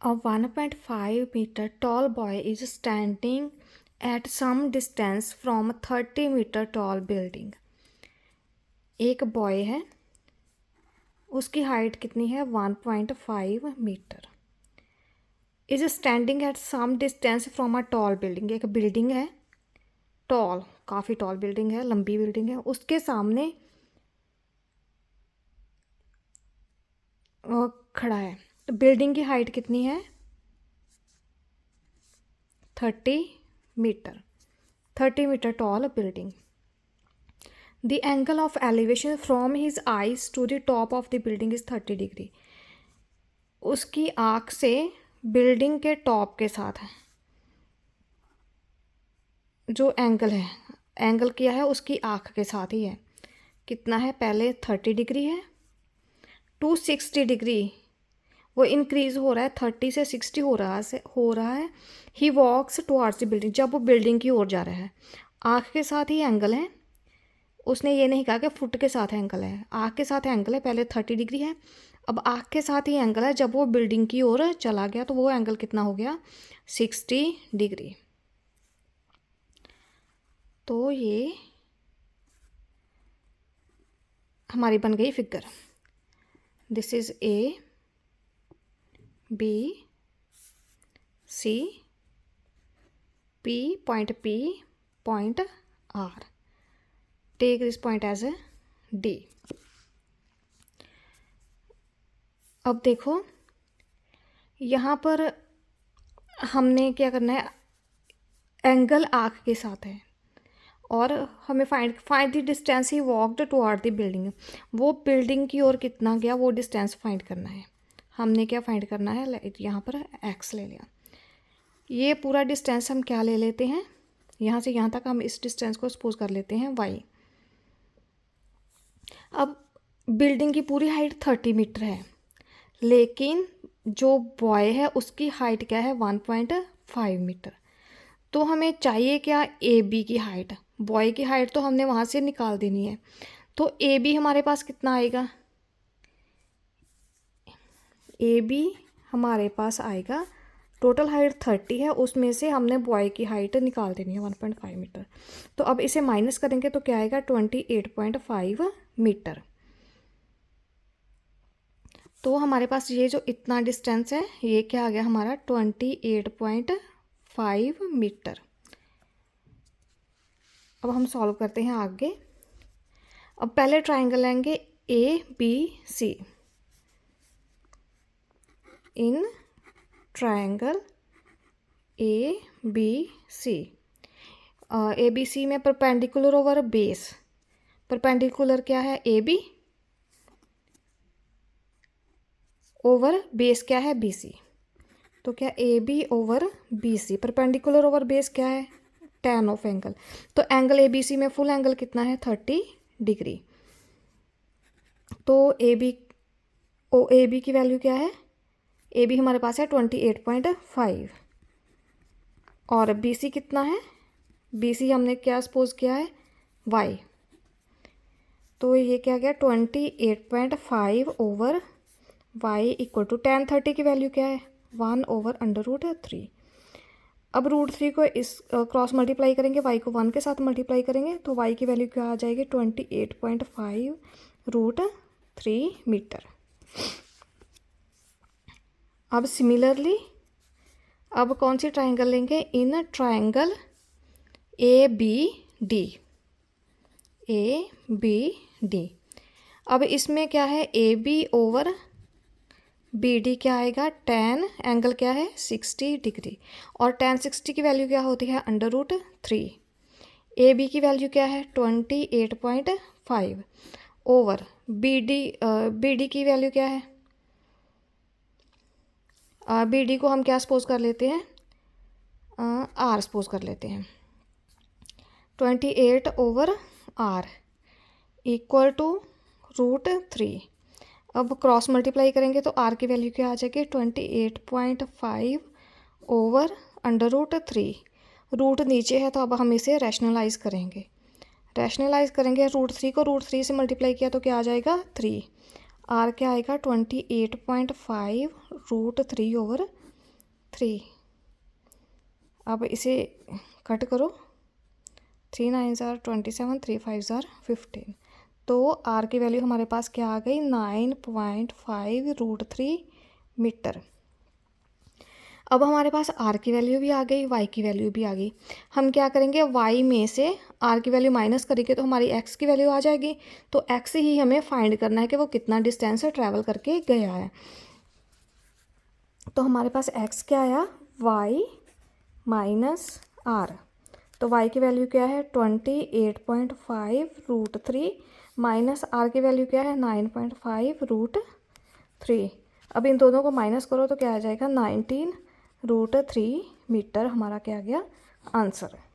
A 1.5-meter tall boy is standing at some distance from a 30-meter tall building. एक boy है, उसकी height कितनी है 1.5 metre. Is standing at some distance from a tall building. एक building है, tall, काफ़ी tall building है, लंबी बिल्डिंग है. उसके सामने खड़ा है. तो बिल्डिंग की हाइट कितनी है 30 metre. 30 metre tall building. The angle of elevation from his eyes to the top of the building is 30 degree. उसकी आँख से बिल्डिंग के टॉप के साथ है जो एंगल है, एंगल किया है उसकी आँख के साथ ही है. कितना है, पहले 30 डिग्री है टू 60 डिग्री. वो इंक्रीज़ हो रहा है, 30 से 60 हो रहा है. ही वॉक्स टुवार्ड्स द बिल्डिंग. जब वो बिल्डिंग की ओर जा रहा है, आँख के साथ ही एंगल है. उसने ये नहीं कहा कि फुट के साथ एंगल है, आँख के साथ एंगल है. पहले 30 डिग्री है, अब आँख के साथ ही एंगल है. जब वो बिल्डिंग की ओर चला गया तो वो एंगल कितना हो गया 60 डिग्री. तो ये हमारी बन गई figure. This is A B C P point R. Take this point as A D. अब देखो यहाँ पर हमने क्या करना है, एंगल आँख के साथ है और हमें find the distance he walked toward the building. वो बिल्डिंग की ओर कितना गया वो डिस्टेंस फाइंड करना है. हमने क्या फाइंड करना है, यहाँ पर एक्स ले लिया. ये पूरा डिस्टेंस हम क्या ले लेते हैं, यहाँ से यहाँ तक हम इस डिस्टेंस को सपोज कर लेते हैं वाई. अब बिल्डिंग की पूरी हाइट 30 मीटर है, लेकिन जो बॉय है उसकी हाइट क्या है 1.5 मीटर. तो हमें चाहिए क्या, ए बी की हाइट. बॉय की हाइट तो हमने वहाँ से निकाल देनी है. तो ए बी हमारे पास कितना आएगा, ए बी हमारे पास आएगा, टोटल हाइट 30 है, उसमें से हमने बॉय की हाइट निकाल देनी है 1.5 मीटर. तो अब इसे माइनस करेंगे तो क्या आएगा 28.5 मीटर. तो हमारे पास ये जो इतना डिस्टेंस है ये क्या आ गया हमारा 28.5 मीटर. अब हम सॉल्व करते हैं आगे. अब पहले ट्राइंगल लेंगे A B C. In triangle A B C, A B C में परपेंडिकुलर ओवर बेस. परपेंडिकुलर क्या है ए बी, ओवर बेस क्या है बी सी. तो क्या A B over B C, perpendicular over base क्या है tan ऑफ एंगल. तो एंगल ए बी सी में फुल एंगल कितना है 30 डिग्री. तो ए बी की वैल्यू क्या है, ए बी हमारे पास है 28.5 और बी सी कितना है, बी सी हमने क्या सपोज किया है वाई. तो ये क्या गया 28.5 over Y equal to tan 30 की वैल्यू क्या है 1/√3. अब √3 को इस क्रॉस मल्टीप्लाई करेंगे, y को 1 के साथ मल्टीप्लाई करेंगे तो y की वैल्यू क्या आ जाएगी 28.5√3 मीटर. अब सिमिलरली अब कौन सी ट्राइंगल लेंगे, in triangle A B D. अब इसमें क्या है A B over B D क्या आएगा, tan एंगल क्या है 60 डिग्री और tan 60 की वैल्यू क्या होती है √3. ए बी की वैल्यू क्या है 28.5 ओवर बी डी की वैल्यू क्या है, बी डी को हम क्या सपोज कर लेते हैं आर सपोज कर लेते हैं. 28/r equal to √3. अब क्रॉस मल्टीप्लाई करेंगे तो r की वैल्यू क्या आ जाएगी 28.5 ओवर √3. रूट नीचे है तो अब हम इसे रैशनलाइज करेंगे. √3 को √3 से मल्टीप्लाई किया तो क्या आ जाएगा 3. r क्या आएगा 28.5 √3 ओवर 3। अब इसे कट करो, 3 9 ज़ार 27, 3 5 ज़ार 15। तो आर की वैल्यू हमारे पास क्या आ गई, 9.5√3 मीटर। अब हमारे पास आर की वैल्यू भी आ गई, वाई की वैल्यू भी आ गई। हम क्या करेंगे, वाई में से आर की वैल्यू माइनस करेंगे तो हमारी एक्स की वैल्यू आ जाएगी। तो एक्स ही हमें फाइंड करना है कि वो कितना डिस्टेंस ट्रैवल करके गया है। तो हमारे पास एक्स क्या आया, वाई माइनस आर। तो y की वैल्यू क्या है, 28.5√3 माइनस आर की वैल्यू क्या है, 9.5√3। अब इन दोनों को माइनस करो तो क्या आ जाएगा, 19√3 मीटर हमारा क्या आ गया आंसर।